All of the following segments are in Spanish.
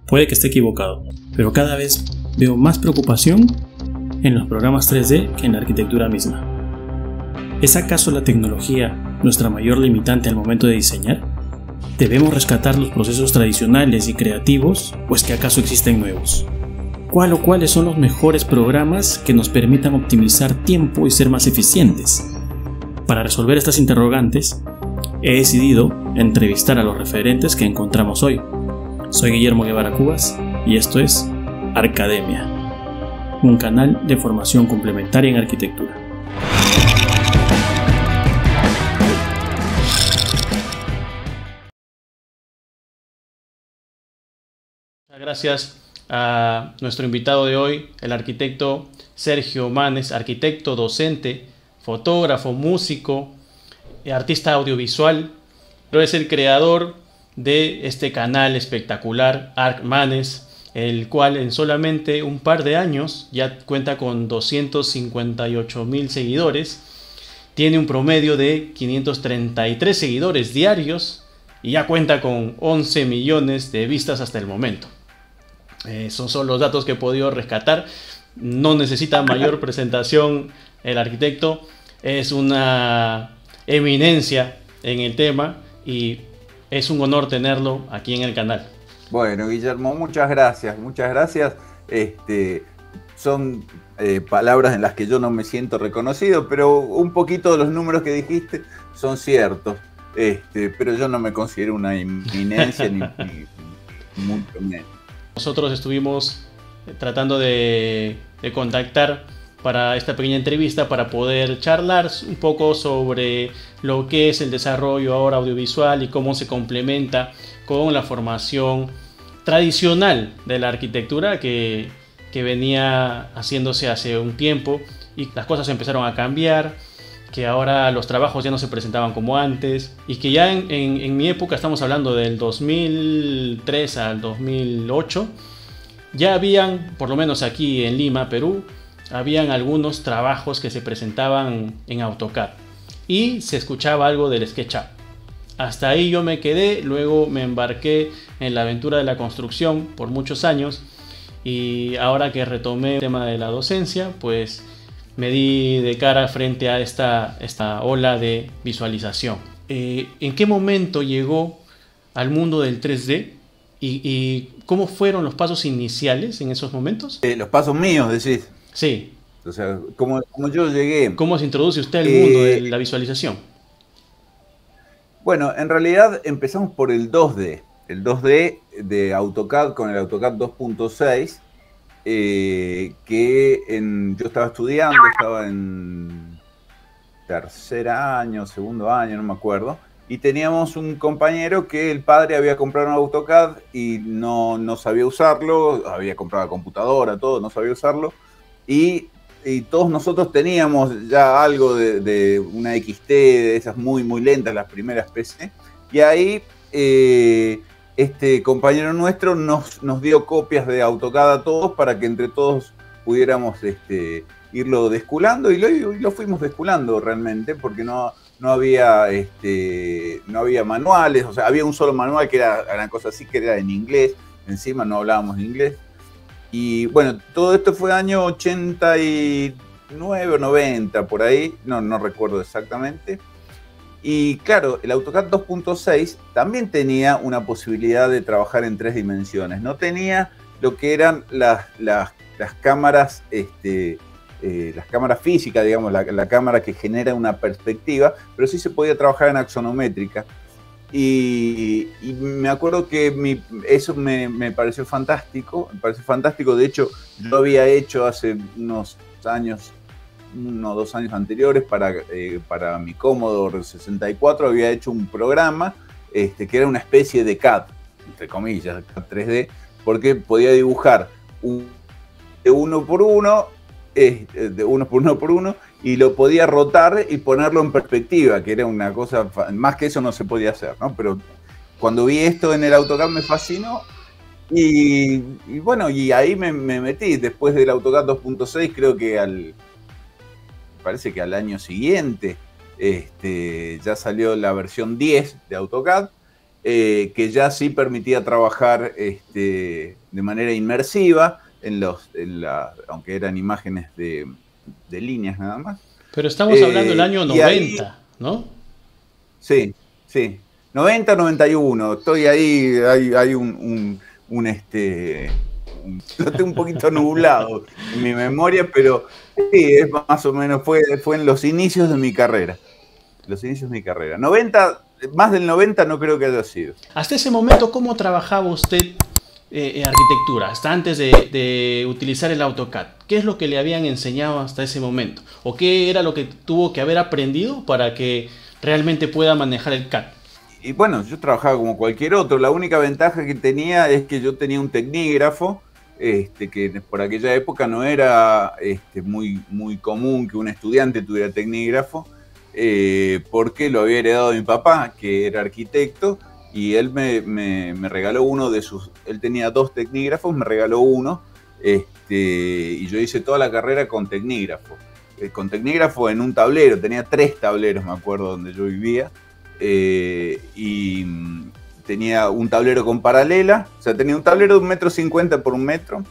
Puede que esté equivocado, pero cada vez veo más preocupación en los programas 3D que en la arquitectura misma. ¿Es acaso la tecnología nuestra mayor limitante al momento de diseñar? ¿Debemos rescatar los procesos tradicionales y creativos o es que acaso existen nuevos? ¿Cuál o cuáles son los mejores programas que nos permitan optimizar tiempo y ser más eficientes? Para resolver estas interrogantes, he decidido entrevistar a los referentes que encontramos hoy. Soy Guillermo Guevara Cubas y esto es Arcademia, un canal de formación complementaria en arquitectura. Muchas gracias a nuestro invitado de hoy, el arquitecto Sergio Manes, arquitecto, docente, fotógrafo, músico, artista audiovisual, pero es el creador de este canal espectacular, Arc Manes, el cual en solamente un par de años ya cuenta con 258,000 seguidores, tiene un promedio de 533 seguidores diarios y ya cuenta con 11 millones de vistas hasta el momento. Esos son los datos que he podido rescatar. No necesita mayor presentación el arquitecto, es una eminencia en el tema y es un honor tenerlo aquí en el canal. Bueno, Guillermo, muchas gracias, son palabras en las que yo no me siento reconocido, pero un poquito de los números que dijiste son ciertos, pero yo no me considero una eminencia ni mucho menos. Nosotros estuvimos tratando de contactar para esta pequeña entrevista para poder charlar un poco sobre lo que es el desarrollo ahora audiovisual y cómo se complementa con la formación tradicional de la arquitectura que venía haciéndose hace un tiempo y las cosas empezaron a cambiar, que ahora los trabajos ya no se presentaban como antes y que ya en mi época, estamos hablando del 2003 al 2008, ya habían, por lo menos aquí en Lima, Perú, habían algunos trabajos que se presentaban en AutoCAD y se escuchaba algo del SketchUp. Hasta ahí yo me quedé, luego me embarqué en la aventura de la construcción por muchos años y ahora que retomé el tema de la docencia, pues me di de cara frente a esta ola de visualización. ¿En qué momento llegó al mundo del 3D y cómo fueron los pasos iniciales en esos momentos? Los pasos míos, decís. Sí. O sea, como yo llegué. ¿Cómo se introduce usted al mundo de la visualización? Bueno, en realidad empezamos por el 2D. El 2D de AutoCAD con el AutoCAD 2.6. Yo estaba estudiando, estaba en tercer año, segundo año, no me acuerdo. Y teníamos un compañero que el padre había comprado un AutoCAD y no sabía usarlo. Había comprado la computadora, todo, no sabía usarlo. Y todos nosotros teníamos ya algo de una XT, de esas muy, muy lentas, las primeras PC. Y ahí este compañero nuestro nos dio copias de AutoCAD a todos para que entre todos pudiéramos irlo desculando. Y lo fuimos desculando realmente, porque no había manuales. O sea, había un solo manual que era una cosa así, que era en inglés. Encima no hablábamos inglés. Y bueno, todo esto fue año 89 o 90, por ahí, no recuerdo exactamente. Y claro, el AutoCAD 2.6 también tenía una posibilidad de trabajar en 3 dimensiones. No tenía lo que eran las cámaras, las cámaras físicas, digamos, la cámara que genera una perspectiva, pero sí se podía trabajar en axonométrica. Y me acuerdo que eso me pareció fantástico, De hecho, yo había hecho hace unos años, 1 o 2 años anteriores, para mi Commodore 64, había hecho un programa que era una especie de CAD, entre comillas, CAD 3D, porque podía dibujar de uno por uno, y lo podía rotar y ponerlo en perspectiva, que era una cosa, más que eso no se podía hacer, ¿no? Pero cuando vi esto en el AutoCAD me fascinó y bueno, y ahí me metí. Después del AutoCAD 2.6, creo que parece que al año siguiente ya salió la versión 10 de AutoCAD, que ya sí permitía trabajar de manera inmersiva, aunque eran imágenes de líneas nada más. Pero estamos hablando del año 90, ahí, ¿no? Sí, sí. 90, 91. Estoy ahí, hay lo tengo un poquito nublado en mi memoria, pero sí, es más o menos, fue en los inicios de mi carrera. Los inicios de mi carrera. 90, más del 90 no creo que haya sido. Hasta ese momento, ¿cómo trabajaba usted arquitectura? Hasta antes de utilizar el AutoCAD. ¿Qué es lo que le habían enseñado hasta ese momento? ¿O qué era lo que tuvo que haber aprendido para que realmente pueda manejar el CAD? Y bueno, yo trabajaba como cualquier otro. La única ventaja que tenía es que yo tenía un tecnígrafo, que por aquella época no era muy común que un estudiante tuviera tecnígrafo, porque lo había heredado de mi papá, que era arquitecto, y él me regaló uno de sus... Él tenía 2 tecnígrafos, me regaló uno, y yo hice toda la carrera con tecnígrafo. Con tecnígrafo en un tablero, tenía 3 tableros, me acuerdo, donde yo vivía, y tenía un tablero con paralela, o sea, tenía un tablero de 1,50 m por 1 metro,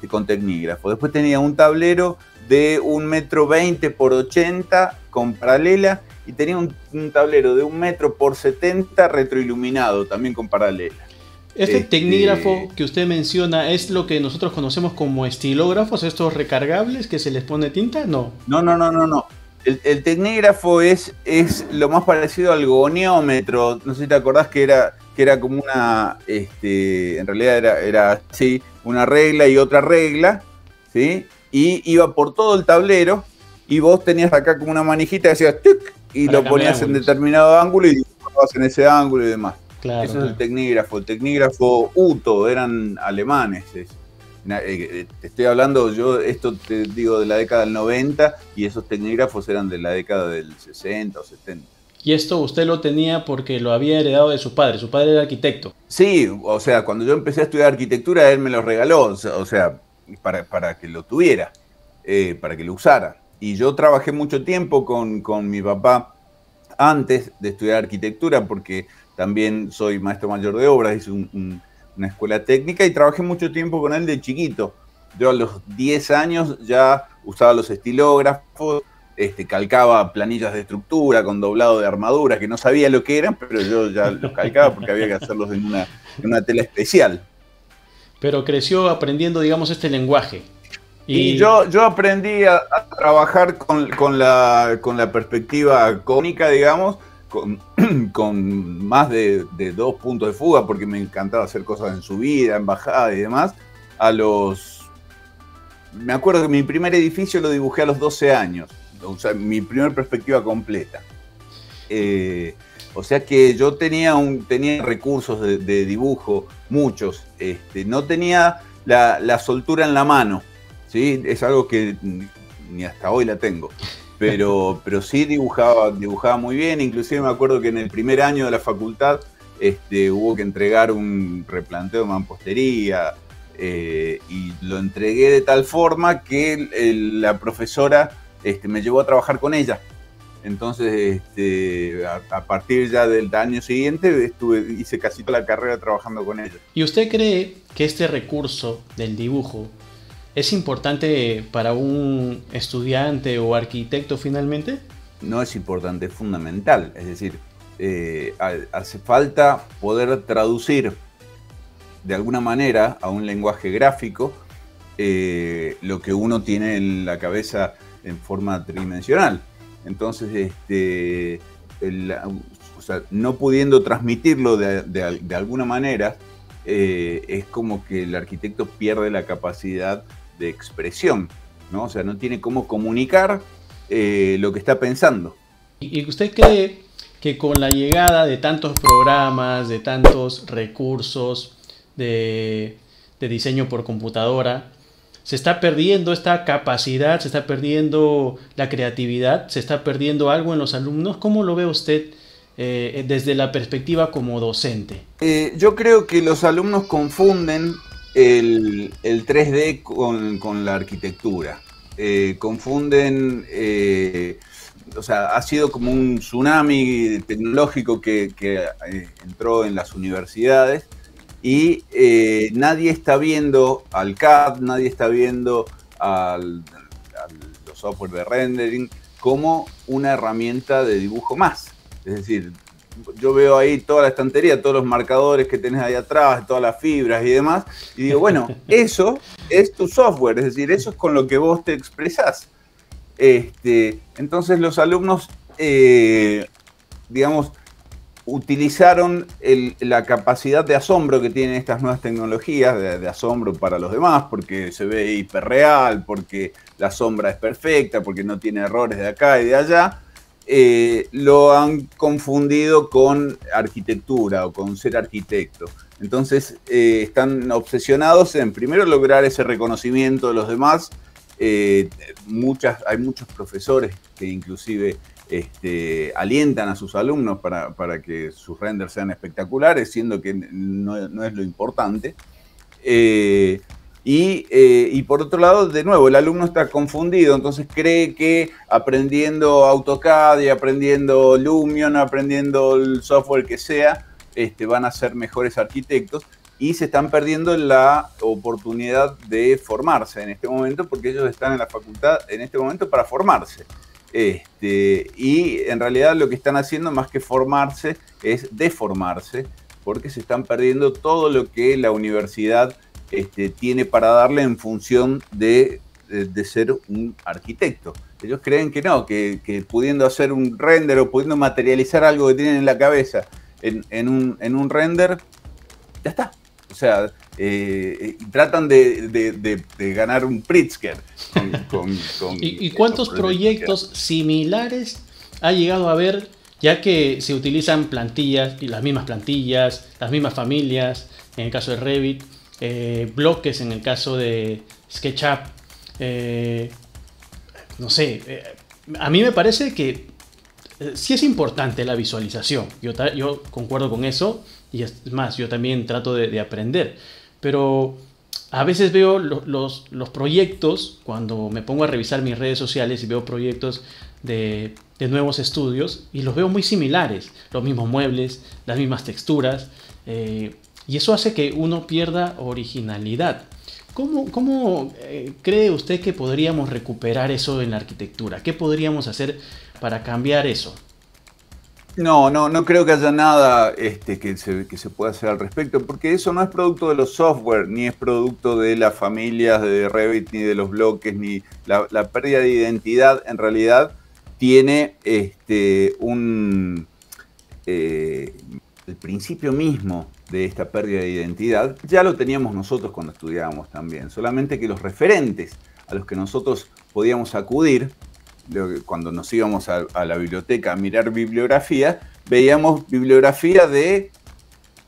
con tecnígrafo. Después tenía un tablero de 1,20 m por 80 m con paralela, y tenía un tablero de 1 metro por 70 retroiluminado, también con paralela. Este tecnígrafo que usted menciona es lo que nosotros conocemos como estilógrafos, estos recargables que se les pone tinta, ¿no? No. El tecnígrafo es lo más parecido al goniómetro. No sé si te acordás que era como una, en realidad era así, una regla y otra regla, ¿sí? Y iba por todo el tablero, y vos tenías acá como una manijita que hacías ¡tuc! Y lo ponías en determinado ángulo y dibujabas en ese ángulo y demás. Claro, eso es el tecnígrafo Uto, eran alemanes. Te estoy hablando, yo esto te digo de la década del 90, y esos tecnígrafos eran de la década del 60 o 70. Y esto usted lo tenía porque lo había heredado de su padre era arquitecto. Sí, o sea, cuando yo empecé a estudiar arquitectura, él me lo regaló, o sea, para que lo tuviera, para que lo usara. Y yo trabajé mucho tiempo con mi papá antes de estudiar arquitectura, porque también soy maestro mayor de obras, hice una escuela técnica, y trabajé mucho tiempo con él de chiquito. Yo a los 10 años ya usaba los estilógrafos, calcaba planillas de estructura con doblado de armaduras, que no sabía lo que eran, pero yo ya los calcaba porque había que hacerlos en una tela especial. Pero creció aprendiendo, digamos, este lenguaje. Y yo aprendí a trabajar con la perspectiva cónica, digamos, con más de 2 puntos de fuga, porque me encantaba hacer cosas en subida, en bajada y demás. Me acuerdo que mi primer edificio lo dibujé a los 12 años, o sea, mi primer perspectiva completa. O sea que yo tenía recursos de dibujo, muchos. No tenía la soltura en la mano, ¿sí? Es algo que ni hasta hoy la tengo. Pero sí dibujaba muy bien. Inclusive me acuerdo que en el primer año de la facultad hubo que entregar un replanteo de mampostería, y lo entregué de tal forma que la profesora me llevó a trabajar con ella. Entonces, a partir ya del año siguiente hice casi toda la carrera trabajando con ella. ¿Y usted cree que este recurso del dibujo es importante para un estudiante o arquitecto finalmente? No es importante, es fundamental. Es decir, hace falta poder traducir de alguna manera a un lenguaje gráfico lo que uno tiene en la cabeza en forma tridimensional. Entonces, o sea, no pudiendo transmitirlo de alguna manera, es como que el arquitecto pierde la capacidad de expresión, ¿no? O sea, no tiene cómo comunicar lo que está pensando. ¿Y usted cree que con la llegada de tantos programas, de tantos recursos de diseño por computadora, se está perdiendo esta capacidad, se está perdiendo la creatividad, se está perdiendo algo en los alumnos? ¿Cómo lo ve usted desde la perspectiva como docente? Yo creo que los alumnos confunden el 3D con la arquitectura. Confunden o sea, ha sido como un tsunami tecnológico que entró en las universidades y nadie está viendo al CAD, nadie está viendo los software de rendering como una herramienta de dibujo más. Es decir, yo veo ahí toda la estantería, todos los marcadores que tenés ahí atrás, todas las fibras y demás, y digo, bueno, eso es tu software, es decir, eso es con lo que vos te expresás. Entonces los alumnos, digamos, utilizaron la capacidad de asombro que tienen estas nuevas tecnologías, de asombro para los demás, porque se ve hiperreal, porque la sombra es perfecta, porque no tiene errores de acá y de allá. Lo han confundido con arquitectura o con ser arquitecto. Entonces están obsesionados en primero lograr ese reconocimiento de los demás. Hay muchos profesores que inclusive alientan a sus alumnos para que sus renders sean espectaculares, siendo que no es lo importante. Y por otro lado, de nuevo, el alumno está confundido, entonces cree que aprendiendo AutoCAD y aprendiendo Lumion, aprendiendo el software que sea, van a ser mejores arquitectos y se están perdiendo la oportunidad de formarse en este momento porque ellos están en la facultad en este momento para formarse. Y en realidad lo que están haciendo más que formarse es deformarse porque se están perdiendo todo lo que la universidad tiene para darle en función de ser un arquitecto. Ellos creen que no, que pudiendo hacer un render o pudiendo materializar algo que tienen en la cabeza en un render, ya está. O sea, tratan de ganar un Pritzker. ¿Y cuántos proyectos similares ha llegado a haber, ya que se utilizan plantillas, y las mismas familias, en el caso de Revit, bloques en el caso de SketchUp? No sé, a mí me parece que sí es importante la visualización. Yo concuerdo con eso, y es más, yo también trato de aprender, pero a veces veo los proyectos, cuando me pongo a revisar mis redes sociales y veo proyectos de nuevos estudios, y los veo muy similares, los mismos muebles, las mismas texturas, y eso hace que uno pierda originalidad. ¿Cómo cree usted que podríamos recuperar eso en la arquitectura? ¿Qué podríamos hacer para cambiar eso? No creo que haya nada que se pueda hacer al respecto, porque eso no es producto de los software, ni es producto de las familias de Revit, ni de los bloques, ni la pérdida de identidad. En realidad tiene el principio mismo de esta pérdida de identidad, ya lo teníamos nosotros cuando estudiábamos también, solamente que los referentes a los que nosotros podíamos acudir, cuando nos íbamos a la biblioteca a mirar bibliografía, veíamos bibliografía de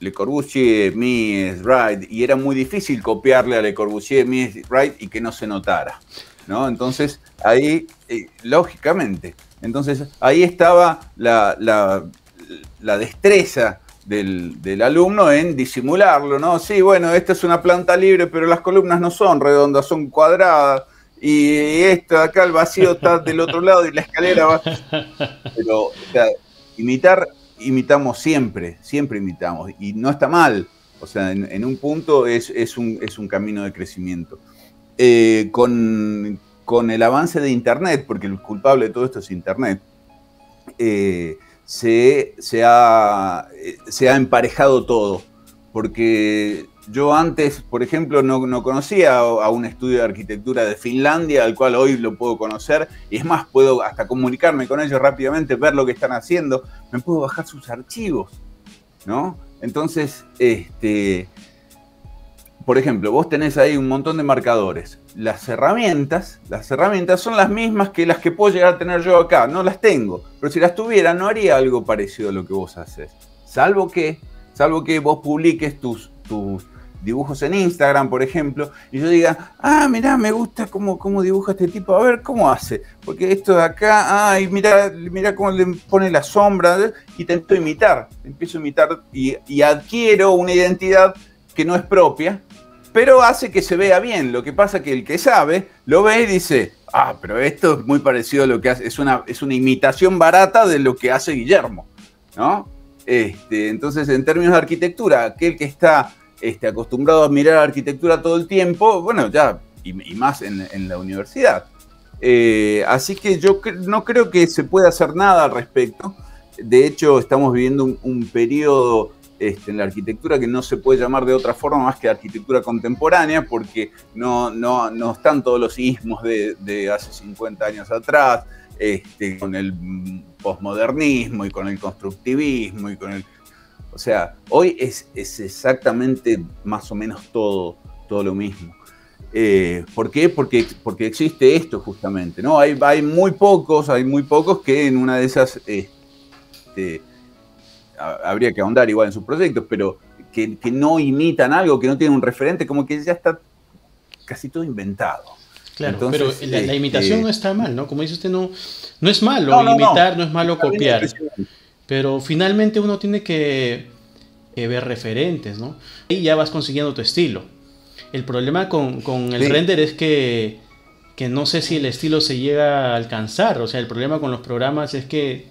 Le Corbusier, Mies, Wright, y era muy difícil copiarle a Le Corbusier, Mies, Wright y que no se notara, ¿no? Entonces, ahí, lógicamente, ahí estaba la destreza del alumno en disimularlo, ¿no? Sí, bueno, esta es una planta libre, pero las columnas no son redondas, son cuadradas. Y esto acá, el vacío está del otro lado y la escalera va. Pero, o sea, imitamos siempre imitamos. Y no está mal. O sea, en un punto es un camino de crecimiento. Con el avance de Internet, porque el culpable de todo esto es Internet, se ha emparejado todo. Porque yo antes, por ejemplo, no conocía a un estudio de arquitectura de Finlandia, al cual hoy lo puedo conocer, y es más, puedo hasta comunicarme con ellos rápidamente, ver lo que están haciendo, me puedo bajar sus archivos, ¿no? Entonces, por ejemplo, vos tenés ahí un montón de marcadores. Las herramientas son las mismas que las que puedo llegar a tener yo acá, no las tengo, pero si las tuviera no haría algo parecido a lo que vos haces, salvo que vos publiques tus dibujos en Instagram, por ejemplo, y yo diga, mirá, me gusta cómo dibuja este tipo, a ver cómo hace, porque esto de acá, y mirá cómo le pone la sombra, y te empiezo a imitar, y adquiero una identidad que no es propia, pero hace que se vea bien. Lo que pasa es que el que sabe, lo ve y dice, pero esto es muy parecido a lo que hace, es una imitación barata de lo que hace Guillermo, ¿no? Entonces, en términos de arquitectura, aquel que está acostumbrado a mirar arquitectura todo el tiempo, bueno, ya, y más en la universidad. Así que yo no creo que se pueda hacer nada al respecto. De hecho, estamos viviendo un periodo en la arquitectura que no se puede llamar de otra forma más que arquitectura contemporánea, porque no están todos los ismos de hace 50 años atrás, con el posmodernismo y con el constructivismo y con el... O sea, hoy es exactamente más o menos todo lo mismo. ¿Por qué? Porque existe esto justamente, ¿no? Hay muy pocos que en una de esas habría que ahondar igual en sus proyectos, pero que no imitan algo, que no tienen un referente, como que ya está casi todo inventado. Claro, entonces, pero la imitación no está mal, ¿no? Como dice usted, no es malo imitar, no es malo copiar, pero finalmente uno tiene que ver referentes, ¿no? Y ya vas consiguiendo tu estilo. El problema con el render es que no sé si el estilo se llega a alcanzar. O sea, el problema con los programas es que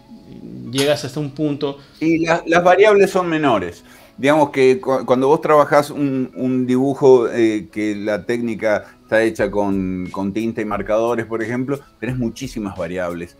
llegas hasta un punto... Y las variables son menores. Digamos que cuando vos trabajás un dibujo que la técnica está hecha con tinta y marcadores, por ejemplo, tenés muchísimas variables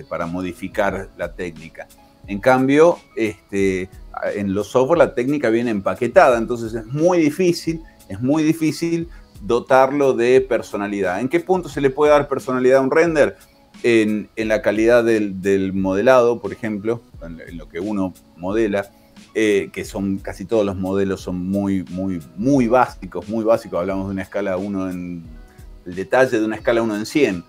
para modificar la técnica. En cambio, en los software la técnica viene empaquetada, entonces es muy difícil dotarlo de personalidad. ¿En qué punto se le puede dar personalidad a un render? En la calidad del modelado, por ejemplo, en lo que uno modela, que son casi todos los modelos son muy básicos, hablamos de una escala 1 el detalle de una escala 1 en 100,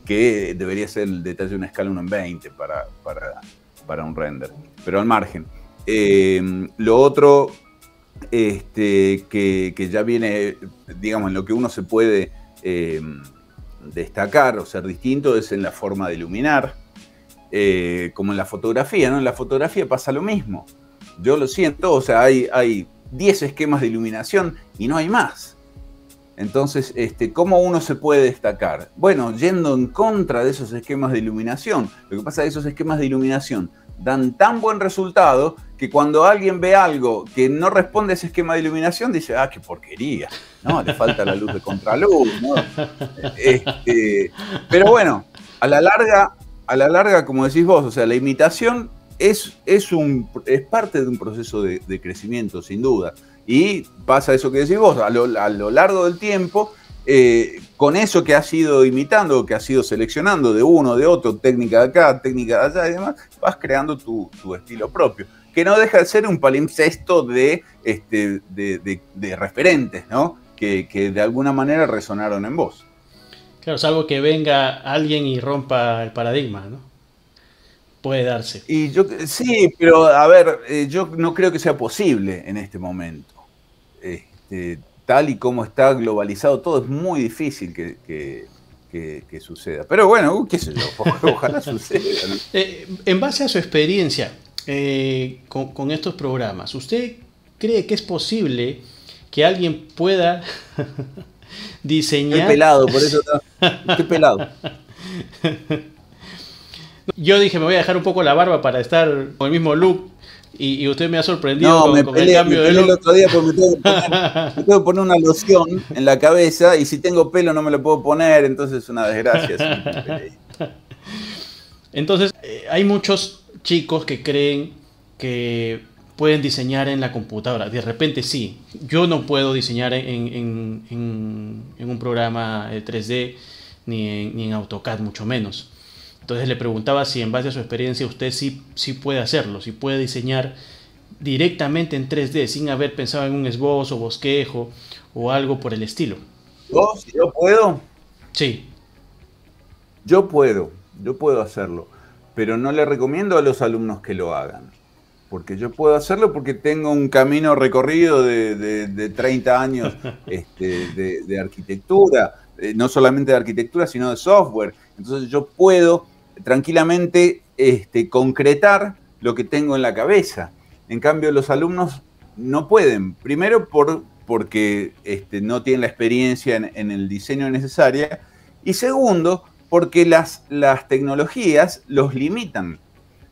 que debería ser el detalle de una escala 1 en 20 para un render, pero al margen. Lo otro que ya viene, digamos, en lo que uno se puede destacar o ser distinto es en la forma de iluminar, como en la fotografía, ¿no? En la fotografía pasa lo mismo. Yo lo siento, o sea, hay 10 esquemas de iluminación y no hay más. Entonces, ¿cómo uno se puede destacar? Bueno, yendo en contra de esos esquemas de iluminación. Lo que pasa es que esos esquemas de iluminación dan tan buen resultado que cuando alguien ve algo que no responde a ese esquema de iluminación, dice, qué porquería, ¿no? Le falta la luz de contraluz, ¿no? Pero bueno, a la larga, como decís vos, o sea, la imitación es parte de un proceso de crecimiento, sin duda. Y pasa eso que decís vos, a lo largo del tiempo, con eso que has ido imitando, que has ido seleccionando de uno, de otro, técnica de acá, técnica de allá y demás, vas creando tu estilo propio, que no deja de ser un palimpsesto de referentes, ¿no? Que de alguna manera resonaron en vos. Claro, salvo que venga alguien y rompa el paradigma, ¿no? Puede darse. Sí, pero a ver, yo no creo que sea posible en este momento. Tal y como está globalizado todo, es muy difícil que suceda. Pero bueno, qué sé yo, ojalá suceda, ¿no? En base a su experiencia con estos programas, ¿usted cree que es posible que alguien pueda diseñar? Estoy pelado, por eso estoy pelado. Yo dije, me voy a dejar un poco la barba para estar con el mismo look. Y usted me ha sorprendido con el cambio de look. El otro día porque me tengo que poner una loción en la cabeza y si tengo pelo no me lo puedo poner, entonces es una desgracia. Entonces, hay muchos chicos que creen que pueden diseñar en la computadora. De repente sí, yo no puedo diseñar en un programa 3D ni en AutoCAD, mucho menos. Entonces le preguntaba si en base a su experiencia usted sí puede hacerlo, si puede diseñar directamente en 3D sin haber pensado en un esbozo, bosquejo o algo por el estilo. ¿Yo puedo? Sí. Yo puedo hacerlo, pero no le recomiendo a los alumnos que lo hagan. Porque yo puedo hacerlo porque tengo un camino recorrido de 30 años de arquitectura, no solamente de arquitectura, sino de software. Entonces yo puedo tranquilamente concretar lo que tengo en la cabeza. En cambio, los alumnos no pueden. Primero porque no tienen la experiencia en el diseño necesaria. Y segundo, porque las tecnologías los limitan.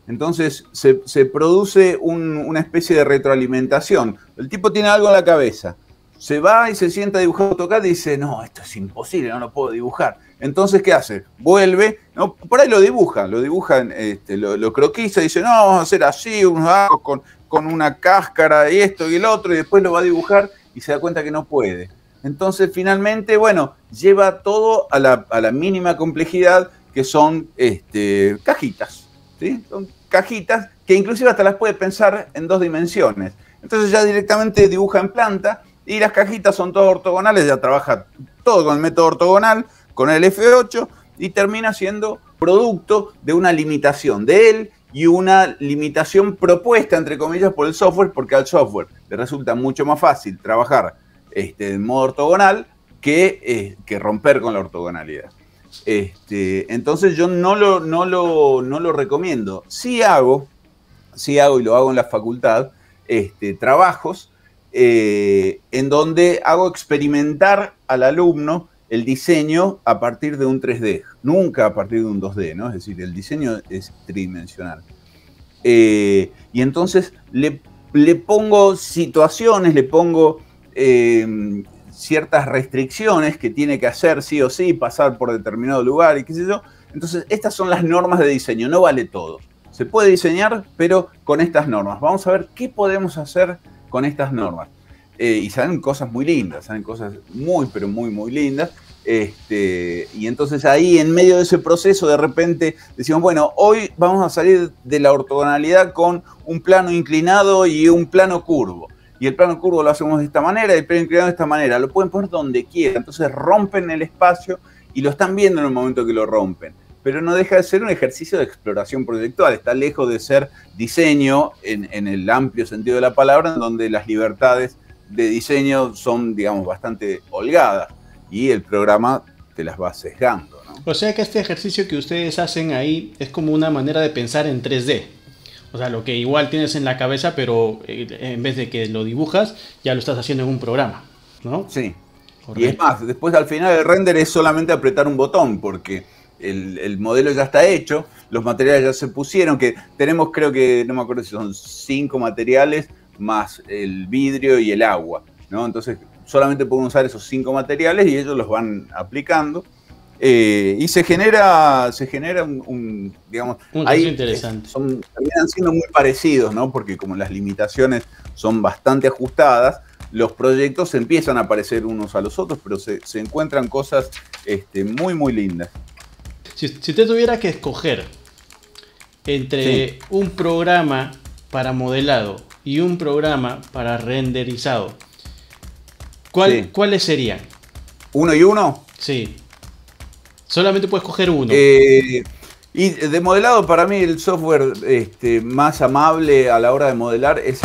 Entonces se produce una especie de retroalimentación. El tipo tiene algo en la cabeza, se va y se sienta a dibujar AutoCAD y dice, no, esto es imposible, no lo puedo dibujar. Entonces, ¿qué hace? Vuelve, ¿no? Por ahí lo dibuja, lo croquiza y dice, no, vamos a hacer así, con una cáscara y esto y el otro, y después lo va a dibujar y se da cuenta que no puede. Entonces, finalmente, bueno, lleva todo a la mínima complejidad, que son cajitas, ¿sí? Son cajitas que inclusive hasta las puede pensar en 2 dimensiones. Entonces ya directamente dibuja en planta y las cajitas son todas ortogonales, ya trabaja todo con el método ortogonal, con el F8 y termina siendo producto de una limitación de él y una limitación propuesta, entre comillas, por el software, porque al software le resulta mucho más fácil trabajar en modo ortogonal que romper con la ortogonalidad. Entonces yo no lo recomiendo. Sí hago, y lo hago en la facultad, trabajos en donde hago experimentar al alumno el diseño a partir de un 3D, nunca a partir de un 2D, ¿no? Es decir, el diseño es tridimensional. Y entonces le pongo situaciones, le pongo ciertas restricciones que tiene que hacer sí o sí, pasar por determinado lugar y qué sé yo. Entonces, estas son las normas de diseño, no vale todo. Se puede diseñar, pero con estas normas. Vamos a ver qué podemos hacer con estas normas. Y salen cosas muy lindas, salen cosas muy, pero muy, muy lindas. Y entonces ahí, en medio de ese proceso, de repente decimos, bueno, hoy vamos a salir de la ortogonalidad con un plano inclinado y un plano curvo. Y el plano curvo lo hacemos de esta manera y el plano inclinado de esta manera. Lo pueden poner donde quieran. Entonces rompen el espacio y lo están viendo en el momento que lo rompen. Pero no deja de ser un ejercicio de exploración proyectual. Está lejos de ser diseño en el amplio sentido de la palabra, en donde las libertades de diseño son, digamos, bastante holgadas. Y el programa te las va sesgando, ¿no? O sea que este ejercicio que ustedes hacen ahí es como una manera de pensar en 3D. O sea, lo que igual tienes en la cabeza, pero en vez de que lo dibujas, ya lo estás haciendo en un programa, ¿no? Sí. Correcto. Y es más, después al final el render es solamente apretar un botón, porque el modelo ya está hecho, los materiales ya se pusieron, que tenemos, creo que, no me acuerdo si son 5 materiales, más el vidrio y el agua, ¿no? Entonces, solamente pueden usar esos 5 materiales y ellos los van aplicando. Y se genera digamos, un caso interesante. Terminan siendo muy parecidos, ¿no? Porque como las limitaciones son bastante ajustadas, los proyectos empiezan a parecer unos a los otros, pero se encuentran cosas muy, muy lindas. Si usted tuviera que escoger entre un programa para modelado y un programa para renderizado, ¿cuáles serían? ¿Uno y uno? Sí. Solamente puedes coger uno. Y de modelado, para mí el software más amable a la hora de modelar es